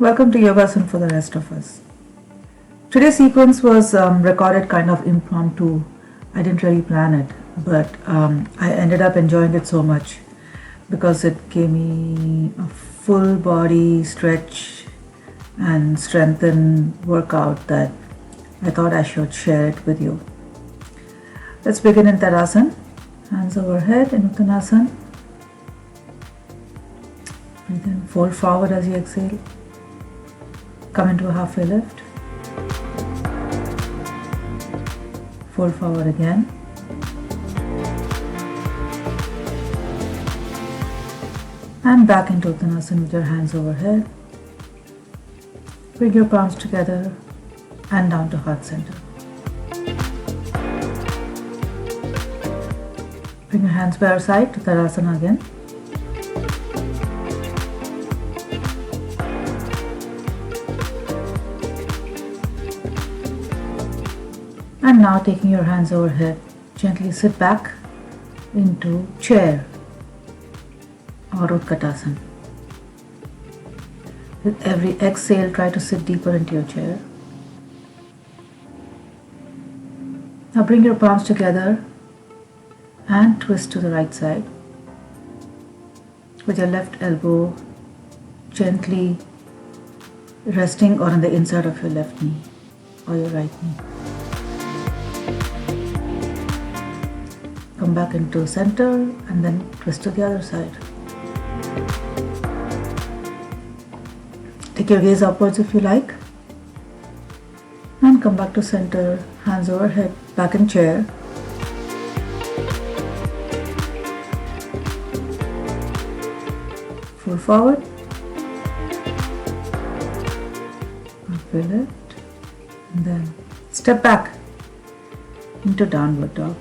Welcome to Yogasan for the rest of us. Today's sequence was recorded kind of impromptu. I didn't really plan it, but I ended up enjoying it so much because it gave me a full body stretch and strengthen workout that I thought I should share it with you. Let's begin in Tadasana. Hands overhead in Uttanasana. Breathe in, fold forward as you exhale. Come into a halfway lift. Fold forward again. And back into Uttanasana with your hands overhead. Bring your palms together and down to heart center. Bring your hands by your side to Tadasana again. And now taking your hands overhead, gently sit back into chair or Utkatasana. With every exhale, try to sit deeper into your chair. Now bring your palms together and twist to the right side. With your left elbow gently resting on the inside of your left knee or your right knee. Come back into center and then twist to the other side. Take your gaze upwards if you like. And come back to center, hands overhead, back in chair. Fold forward. Halfway lift. And then step back into downward dog.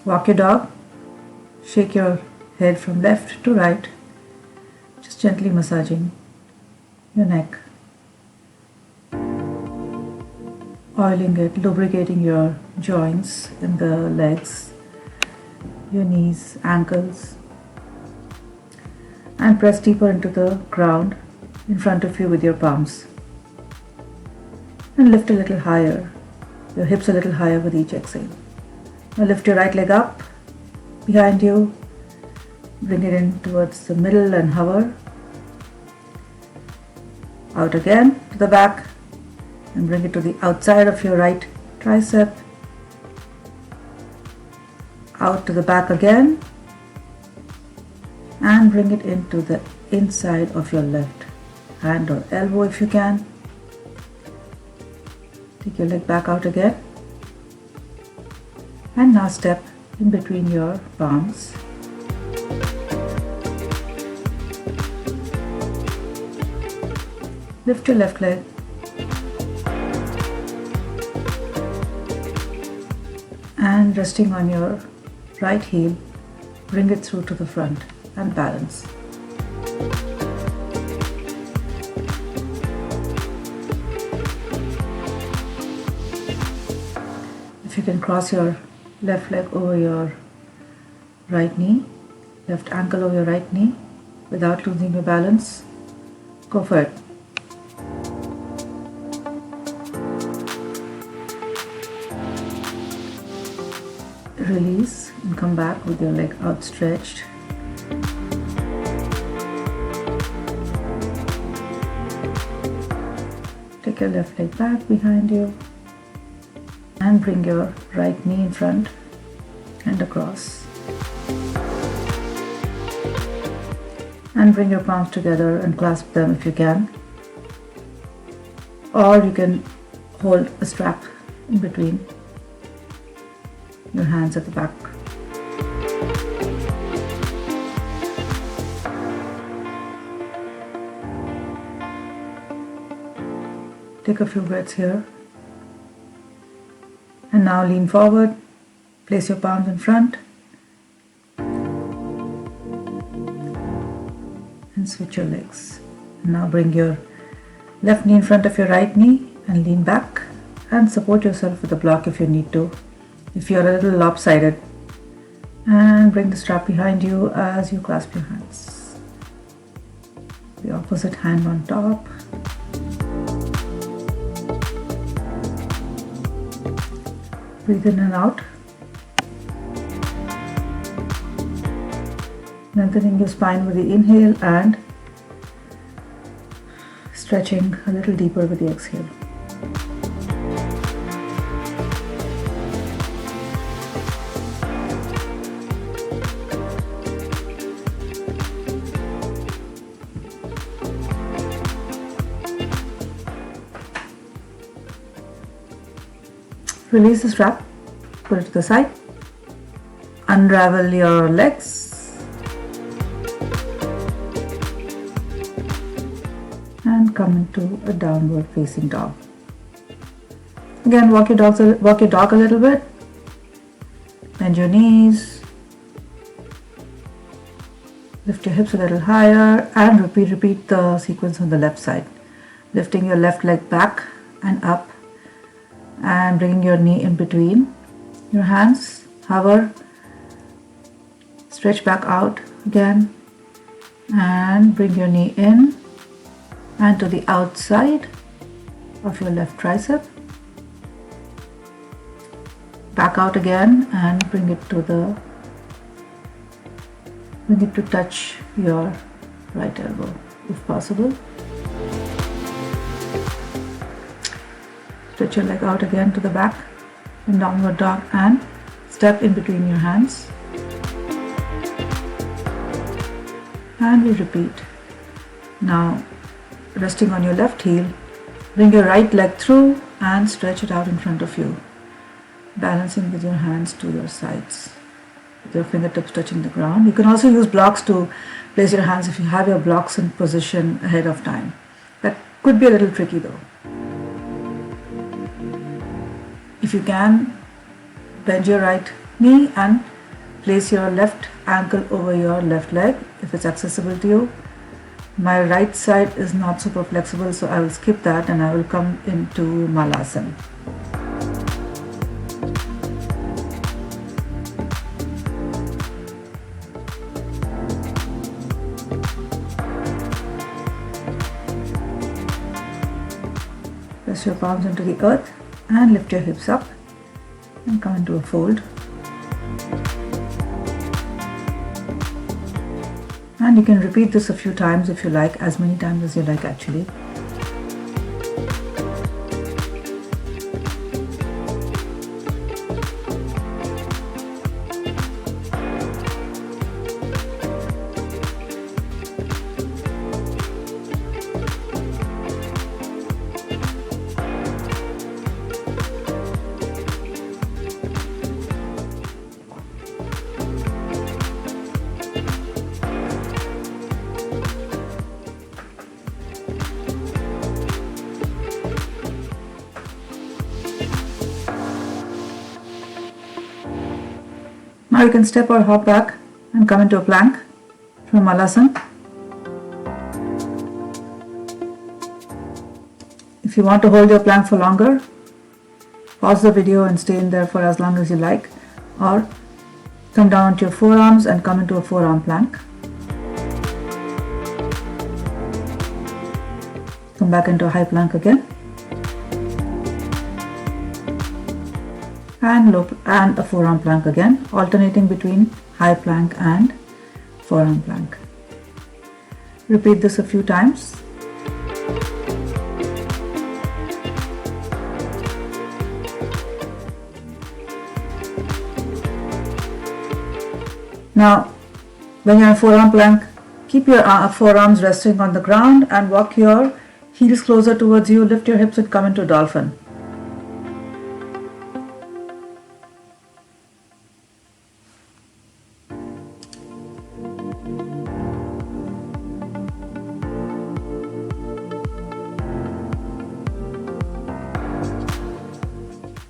Walk your dog, shake your head from left to right, just gently massaging your neck, oiling it, lubricating your joints in the legs, your knees, ankles, and press deeper into the ground in front of you with your palms. And lift a little higher, your hips a little higher with each exhale. Now lift your right leg up, behind you, bring it in towards the middle and hover. Out again to the back and bring it to the outside of your right tricep. Out to the back again and bring it into the inside of your left hand or elbow if you can. Take your leg back out again. And now step in between your palms. Lift your left leg. And resting on your right heel, bring it through to the front and balance. If you can cross your left leg over your right knee, left ankle over your right knee without losing your balance, go for it. Release and come back with your leg outstretched. Take your left leg back behind you. And bring your right knee in front and across. And bring your palms together and clasp them if you can. Or you can hold a strap in between your hands at the back. Take a few breaths here. And now lean forward, place your palms in front and switch your legs. And now bring your left knee in front of your right knee and lean back and, support yourself with a block if you need to. If you're a little lopsided, And bring the strap behind you as you clasp your hands. The opposite hand on top. Breathe in and out. Lengthening your spine with the inhale and stretching a little deeper with the exhale. Release the strap, put it to the side, unravel your legs, and come into a downward facing dog. Again, walk your dog a little bit, bend your knees, lift your hips a little higher, and repeat the sequence on the left side, lifting your left leg back and up, and bringing your knee in between your hands. Hover, stretch back out again, and bring your knee in and to the outside of your left tricep. Back out again and bring it to touch your right elbow if possible. Stretch your leg out again to the back in downward dog and step in between your hands. And we repeat. Now, resting on your left heel, bring your right leg through and stretch it out in front of you, balancing with your hands to your sides, with your fingertips touching the ground. You can also use blocks to place your hands if you have your blocks in position ahead of time. That could be a little tricky though. If you can, bend your right knee and place your left ankle over your left leg if it's accessible to you. My right side is not super flexible, so I will skip that and I will come into Malasana. Press your palms into the earth and lift your hips up and come into a fold. And you can repeat this a few times if you like, as many times as you like actually. Now you can step or hop back and come into a plank from Malasana. If you want to hold your plank for longer, pause the video and stay in there for as long as you like, or come down onto your forearms and come into a forearm plank. Come back into a high plank again. And a forearm plank again, alternating between high plank and forearm plank. Repeat this a few times. Now, when you're in forearm plank, keep your forearms resting on the ground and walk your heels closer towards you, lift your hips and come into dolphin.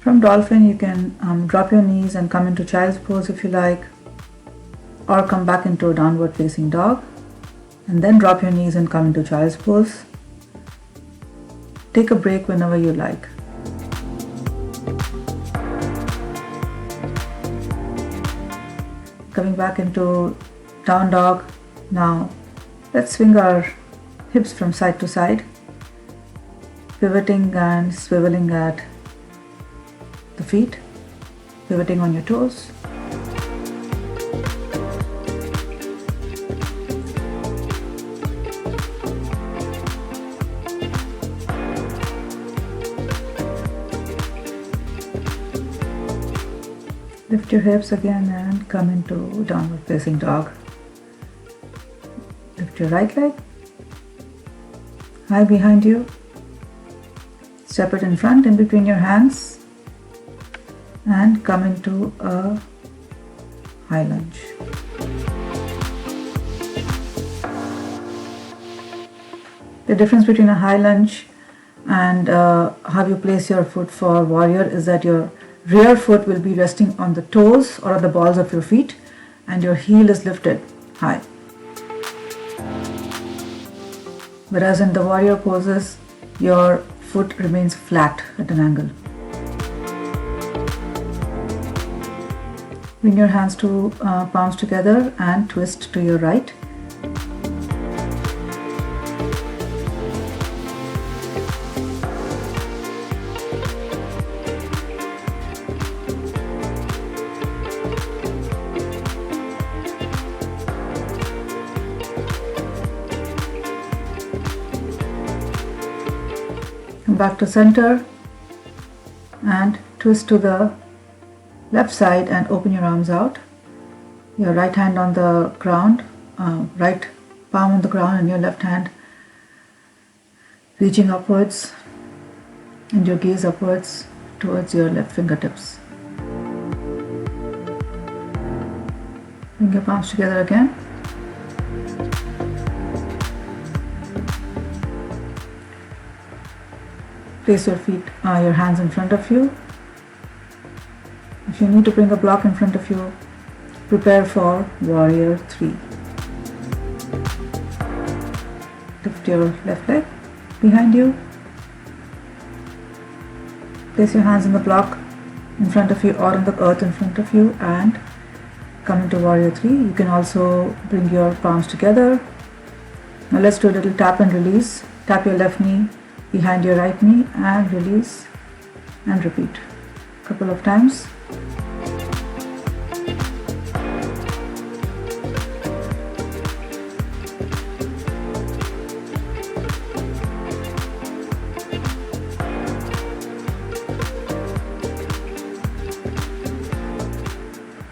From dolphin, you can drop your knees and come into child's pose if you like, or come back into a downward facing dog and then drop your knees and come into child's pose. Take a break whenever you like. Coming back into down dog. Now let's swing our hips from side to side, pivoting and swiveling at the feet, pivoting on your toes. Lift your hips again and come into downward facing dog. Lift your right leg high behind you. Step it in front in between your hands and come into a high lunge. The difference between a high lunge and how you place your foot for warrior is that your rear foot will be resting on the toes or on the balls of your feet and your heel is lifted high. Whereas in the warrior poses, your foot remains flat at an angle. Bring your hands to palms together and twist to your right. Come back to center and twist to the left side and open your arms out. Your right hand on the ground, right palm on the ground and your left hand reaching upwards and your gaze upwards towards your left fingertips. Bring your palms together again. Place your feet, your hands in front of you. If you need to bring a block in front of you, prepare for warrior 3. Lift your left leg behind you. Place your hands in the block in front of you or on the earth in front of you and come into warrior 3. You can also bring your palms together. Now let's do a little tap and release. Tap your left knee behind your right knee and release and repeat a couple of times.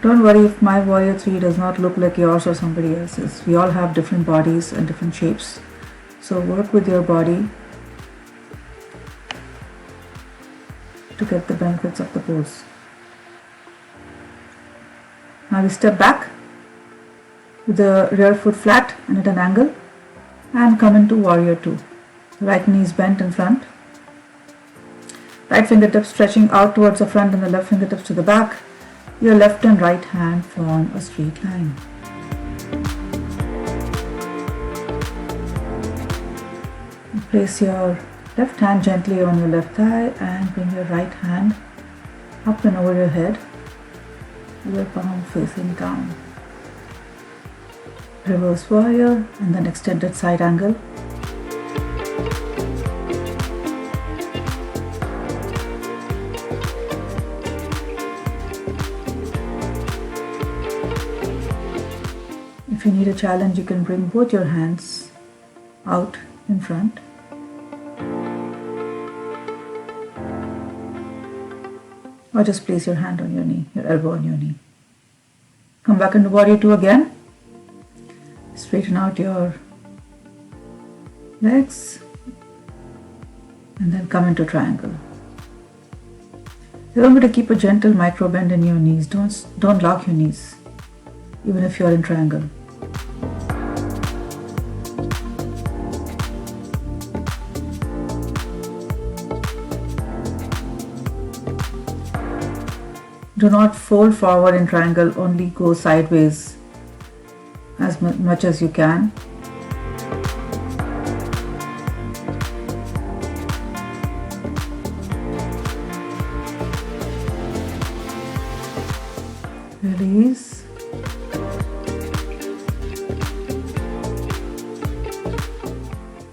Don't worry if my warrior 3 does not look like yours or somebody else's. We all have different bodies and different shapes. So work with your body to get the benefits of the pose. Now we step back with the rear foot flat and at an angle and come into warrior 2. The right knee is bent in front. Right fingertips stretching out towards the front and the left fingertips to the back. Your left and right hand form a straight line. Place your left hand gently on your left thigh and bring your right hand up and over your head, your palm facing down. Reverse warrior and then extended side angle. If you need a challenge, you can bring both your hands out in front. Or just place your hand on your knee, your elbow on your knee. Come back into warrior 2 again. Straighten out your legs and then come into triangle. Remember to keep a gentle micro bend in your knees. Don't lock your knees, even if you're in triangle. Do not fold forward in triangle, only go sideways as much as you can. Release.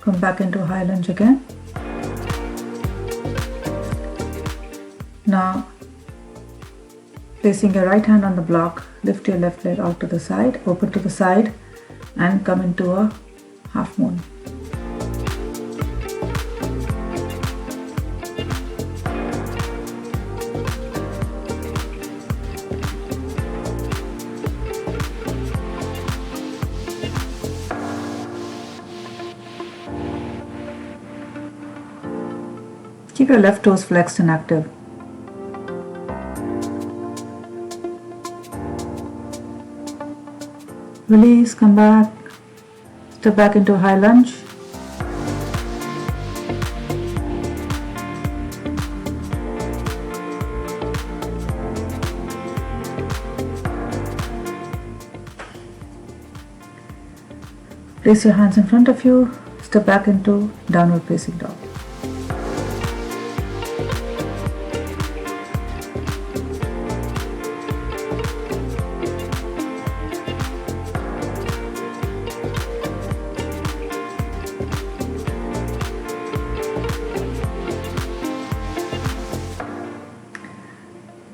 Come back into high lunge again. Now, placing your right hand on the block, lift your left leg out to the side, open to the side, and come into a half moon. Keep your left toes flexed and active. Release, come back, step back into high lunge. Place your hands in front of you, step back into downward facing dog.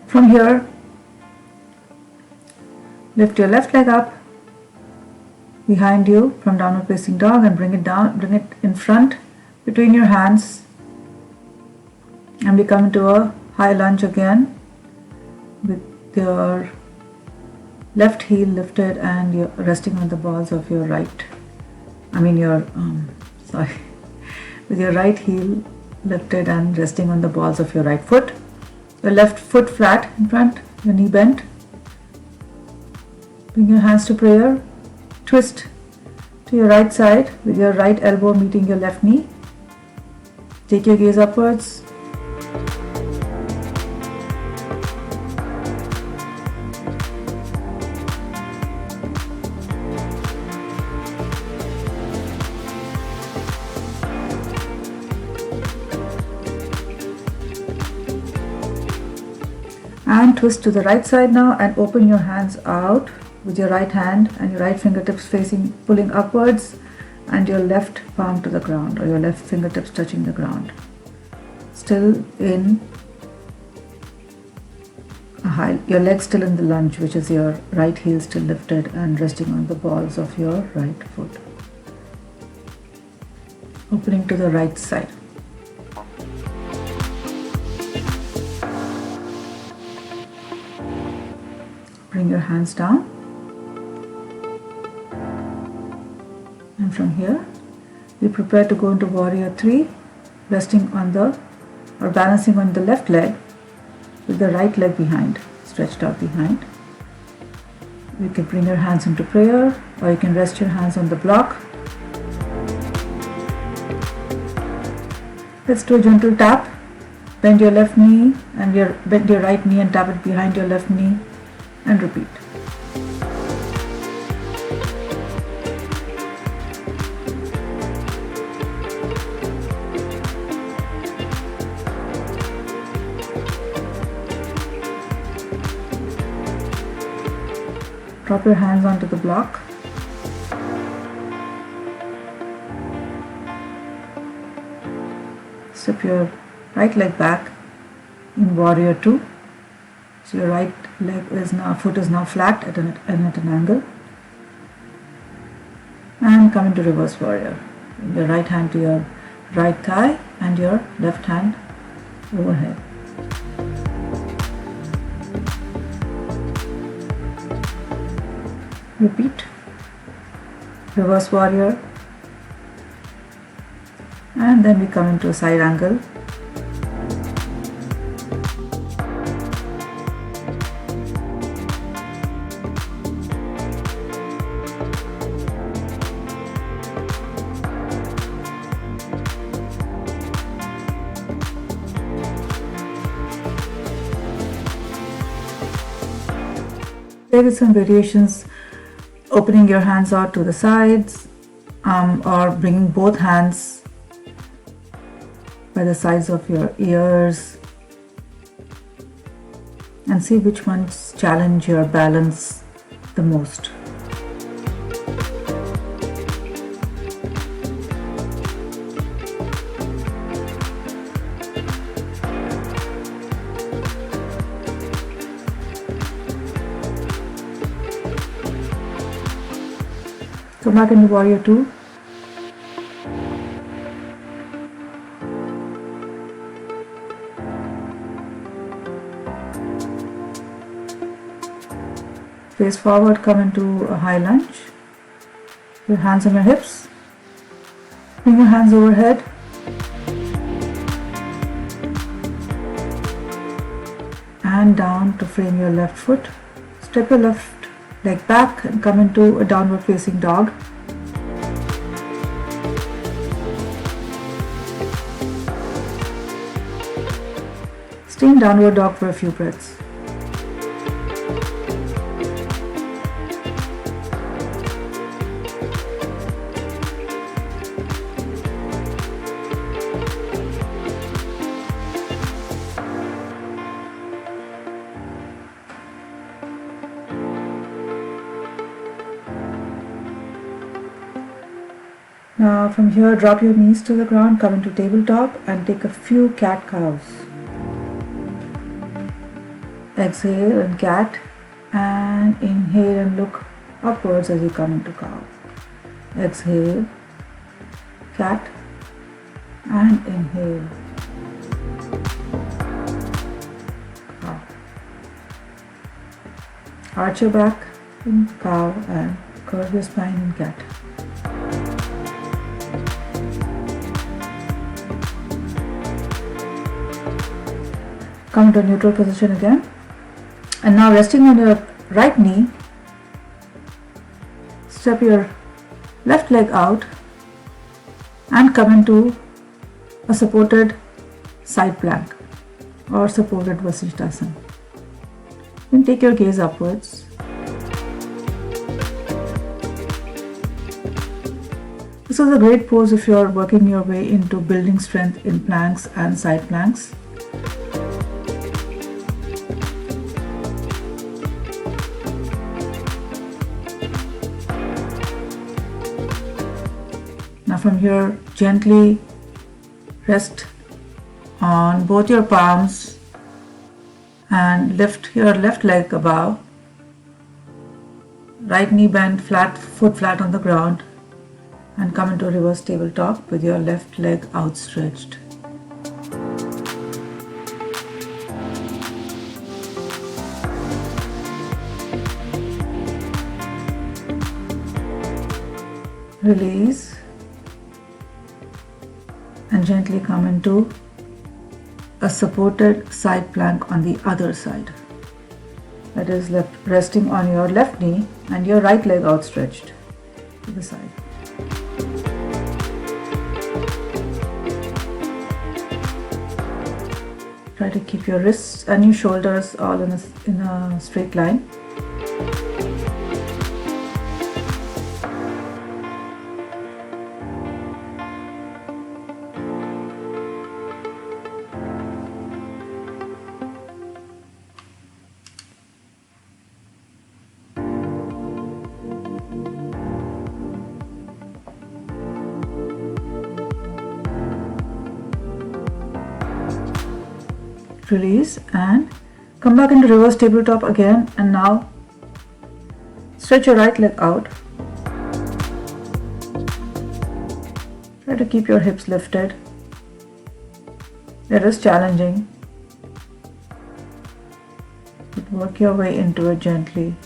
From here, lift your left leg up behind you from downward facing dog and bring it down, bring it in front between your hands, and we come into a high lunge again with your left heel lifted and you're resting on the balls of your right, with your right heel lifted and resting on the balls of your right foot. Your left foot flat in front, your knee bent. Bring your hands to prayer. Twist to your right side with your right elbow meeting your left knee. Take your gaze upwards. And twist to the right side now and open your hands out with your right hand and your right fingertips pulling upwards, and your left palm to the ground, or your left fingertips touching the ground. Still in a high, your leg still in the lunge, which is your right heel still lifted and resting on the balls of your right foot. Opening to the right side. Bring your hands down, and from here we prepare to go into warrior 3, resting on or balancing on the left leg with the right leg behind, stretched out behind. You can bring your hands into prayer, or you can rest your hands on the block. Let's do a gentle tap. Bend your left knee and bend your right knee and tap it behind your left knee. And repeat. Drop your hands onto the block. Step your right leg back in warrior 2. So your right foot is now flat at an angle, and come into reverse warrior. Your right hand to your right thigh and your left hand overhead. Repeat. Reverse warrior, and then we come into a side angle. Play with some variations, opening your hands out to the sides, or bringing both hands by the sides of your ears, and see which ones challenge your balance the most. Come back into warrior 2. Face forward, come into a high lunge. Your hands on your hips. Bring your hands overhead. And down to frame your left foot. Step your left leg back and come into a downward facing dog. Stay in downward dog for a few breaths. Now from here, drop your knees to the ground, come into tabletop and take a few cat cows. Exhale and cat, and inhale and look upwards as you come into cow. Exhale, cat, and inhale, cow. Arch your back in cow and curve your spine in cat. Come to neutral position again, and now resting on your right knee, step your left leg out and come into a supported side plank or supported Vasishthasana. Then take your gaze upwards. This is a great pose if you are working your way into building strength in planks and side planks. Now from here, gently rest on both your palms and lift your left leg above. Right knee bent, flat foot flat on the ground, and come into reverse tabletop with your left leg outstretched. Release and gently come into a supported side plank on the other side. That is resting on your left knee and your right leg outstretched to the side. Try to keep your wrists and your shoulders all in a straight line. Release and come back into reverse tabletop again, and now stretch your right leg out. Try to keep your hips lifted. It is challenging, but work your way into it gently.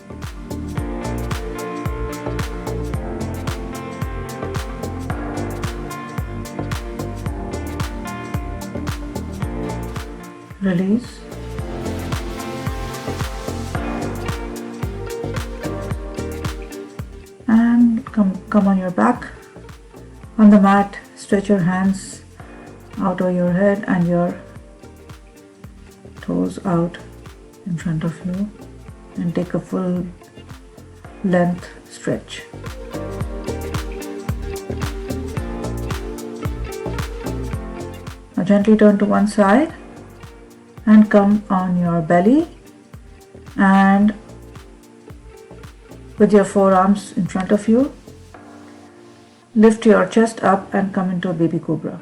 Release. And come on your back. On the mat, stretch your hands out over your head and your toes out in front of you, and take a full length stretch. Now gently turn to one side and come on your belly, and with your forearms in front of you, lift your chest up and come into a baby cobra.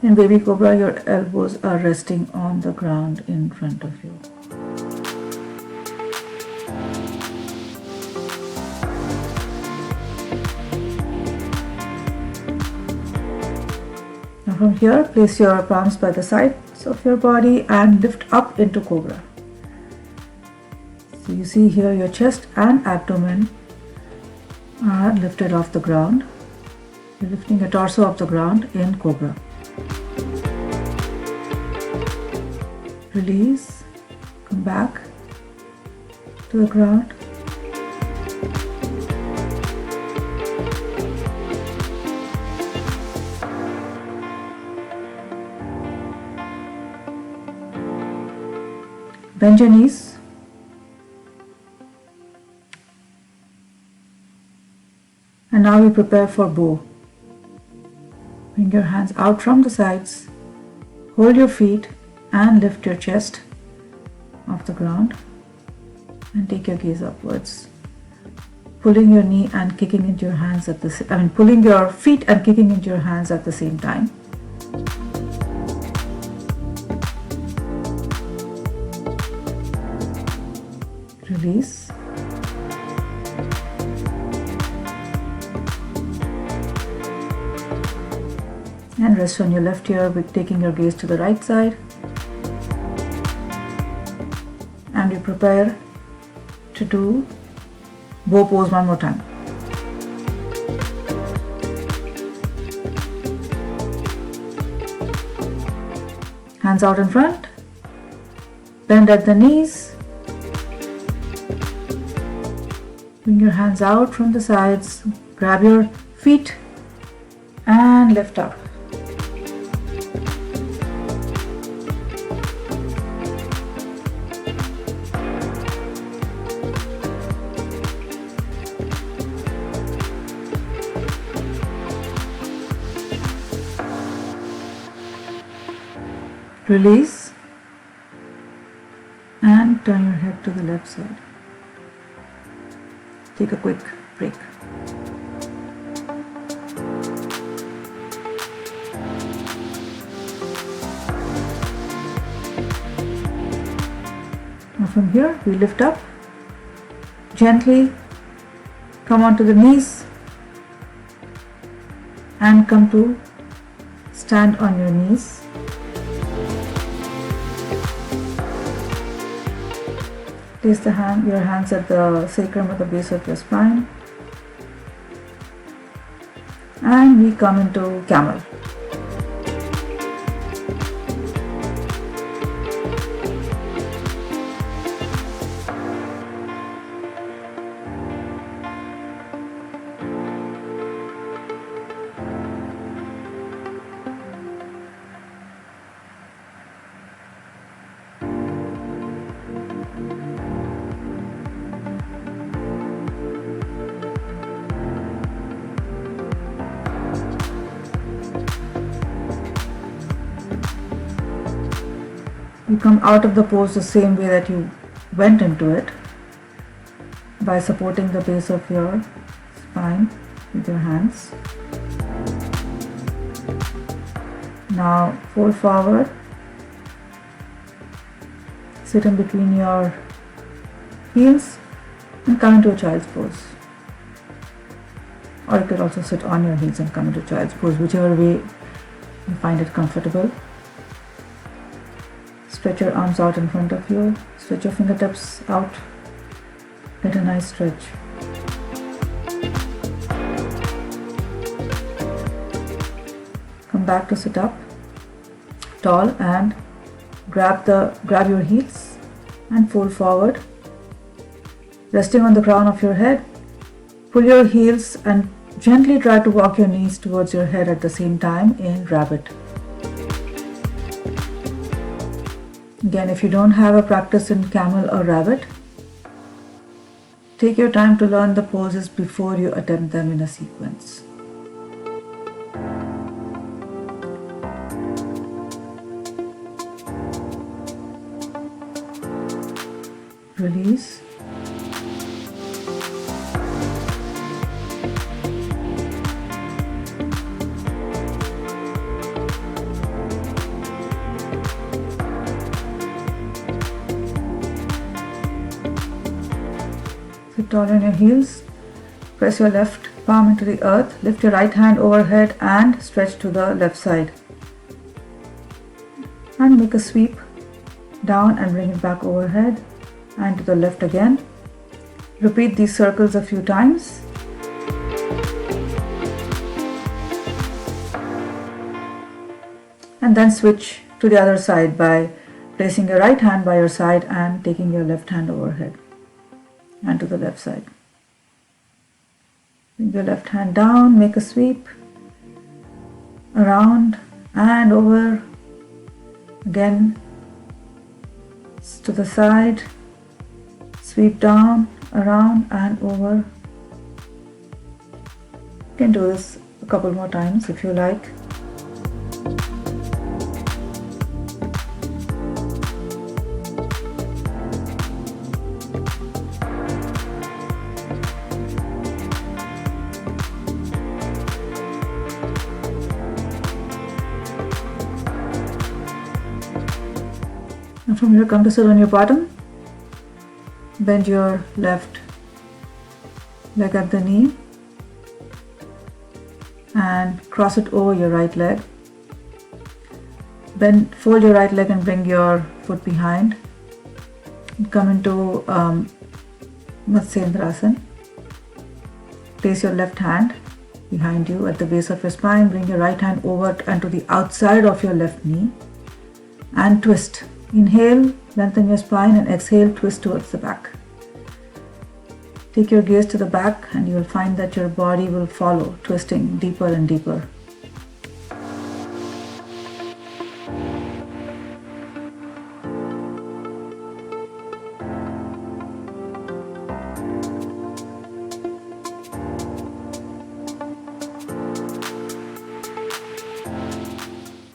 In baby cobra, your elbows are resting on the ground in front of you. from here, place your palms by the sides of your body and lift up into Cobra. So you see here your chest and abdomen are lifted off the ground. You're lifting your torso off the ground in Cobra. Release, come back to the ground. Bend your knees. And now we prepare for bow. Bring your hands out from the sides. Hold your feet and lift your chest off the ground. And take your gaze upwards. Pulling your knee and kicking into your hands at the pulling your feet and kicking into your hands at the same time. Release. And rest on your left ear with taking your gaze to the right side. And we prepare to do bow pose one more time. Hands out in front. Bend at the knees. Bring your hands out from the sides, grab your feet and lift up. Release and turn your head to the left side. Take a quick break. Now from here we lift up, gently come onto the knees and come to stand on your knees. Place your hands at the sacrum at the base of your spine. And we come into camel. You come out of the pose the same way that you went into it, by supporting the base of your spine with your hands. Now fold forward, sit in between your heels and come into a child's pose. Or you could also sit on your heels and come into child's pose, whichever way you find it comfortable. Stretch your arms out in front of you, stretch your fingertips out, get a nice stretch. Come back to sit up tall and grab your heels and fold forward, resting on the crown of your head. Pull your heels and gently try to walk your knees towards your head at the same time in rabbit. Again, if you don't have a practice in camel or rabbit, take your time to learn the poses before you attempt them in a sequence. Release. Sit tall on your heels, press your left palm into the earth, lift your right hand overhead and stretch to the left side. and make a sweep down and bring it back overhead and to the left again. Repeat these circles a few times. And then switch to the other side by placing your right hand by your side and taking your left hand overhead and to the left side. Bring your left hand down, make a sweep around and over, again to the side, sweep down, around and over. You can do this a couple more times if you like. And from here, come to sit on your bottom. Bend your left leg at the knee and cross it over your right leg. Fold your right leg and bring your foot behind. Come into Matsyendrasana. Place your left hand behind you at the base of your spine. Bring your right hand over and to the outside of your left knee and twist. Inhale, lengthen your spine and exhale, twist towards the back. Take your gaze to the back and you will find that your body will follow, twisting deeper and deeper.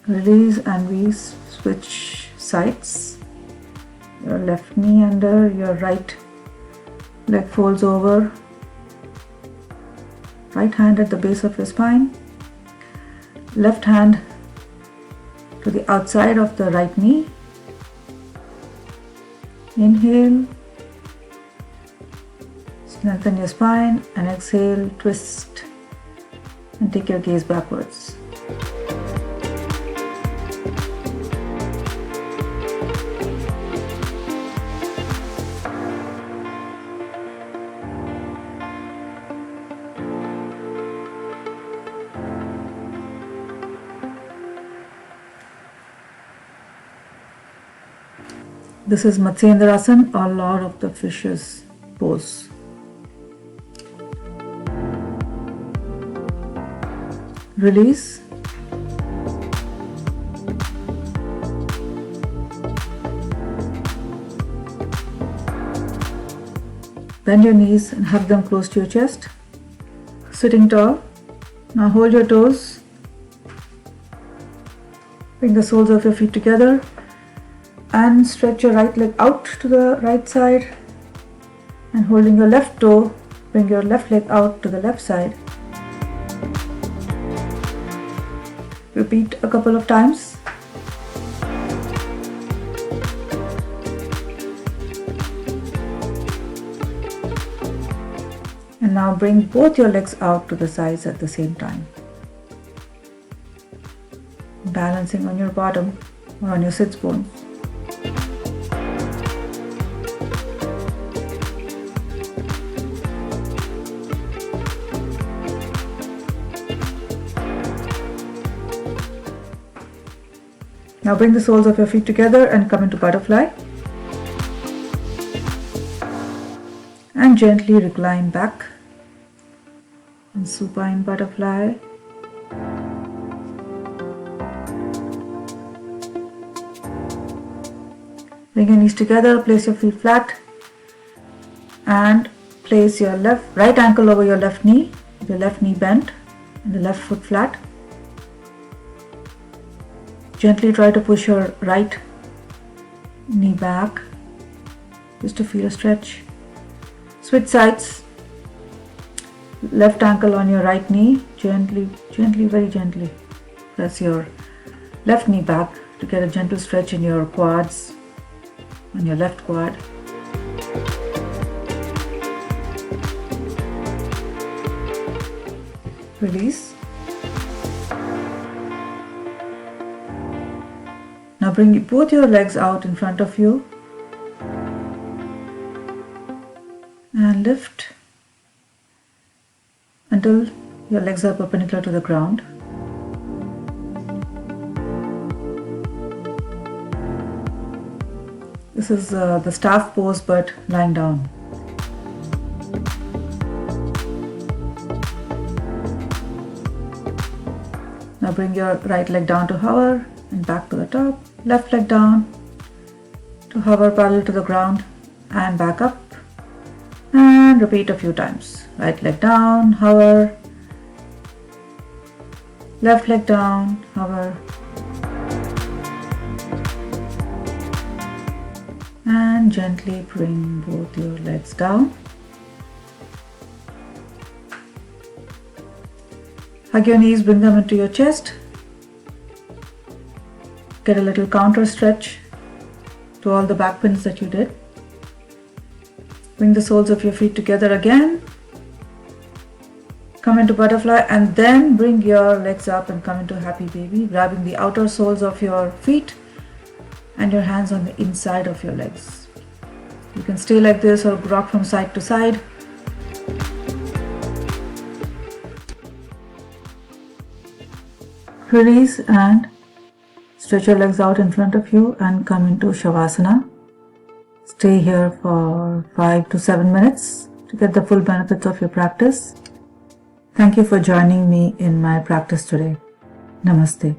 Release and we switch sides. Your left knee under, your right leg folds over. Right hand at the base of your spine. Left hand to the outside of the right knee. Inhale. Lengthen your spine and exhale, twist and take your gaze backwards. This is Matsyendrasana or Lord of the Fishes pose. Release. Bend your knees and hug them close to your chest. Sitting tall. Now hold your toes. Bring the soles of your feet together and stretch your right leg out to the right side, and holding your left toe, bring your left leg out to the left side. Repeat a couple of times. And now bring both your legs out to the sides at the same time. Balancing on your bottom or on your sits bones. Now bring the soles of your feet together and come into butterfly. And gently recline back in supine butterfly. Bring your knees together, place your feet flat and place your right ankle over your left knee, your left knee bent and the left foot flat. Gently try to push your right knee back just to feel a stretch. Switch sides. Left ankle on your right knee. Gently, very gently press your left knee back to get a gentle stretch in your quads, on your left quad. Release. Now Now bring both your legs out in front of you and lift until your legs are perpendicular to the ground. This is the staff pose, but lying down. Now bring your right leg down to hover and back to the top. Left leg down to hover parallel to the ground and back up. And repeat a few times. Right leg down, hover. Left leg down, hover. And gently bring both your legs down. Hug your knees, bring them into your chest. Get a little counter stretch to all the back bends that you did. Bring the soles of your feet together again. Come into butterfly and then bring your legs up and come into happy baby, grabbing the outer soles of your feet and your hands on the inside of your legs. You can stay like this or rock from side to side. Release and stretch your legs out in front of you and come into Shavasana. Stay here for 5 to 7 minutes to get the full benefits of your practice. Thank you for joining me in my practice today. Namaste.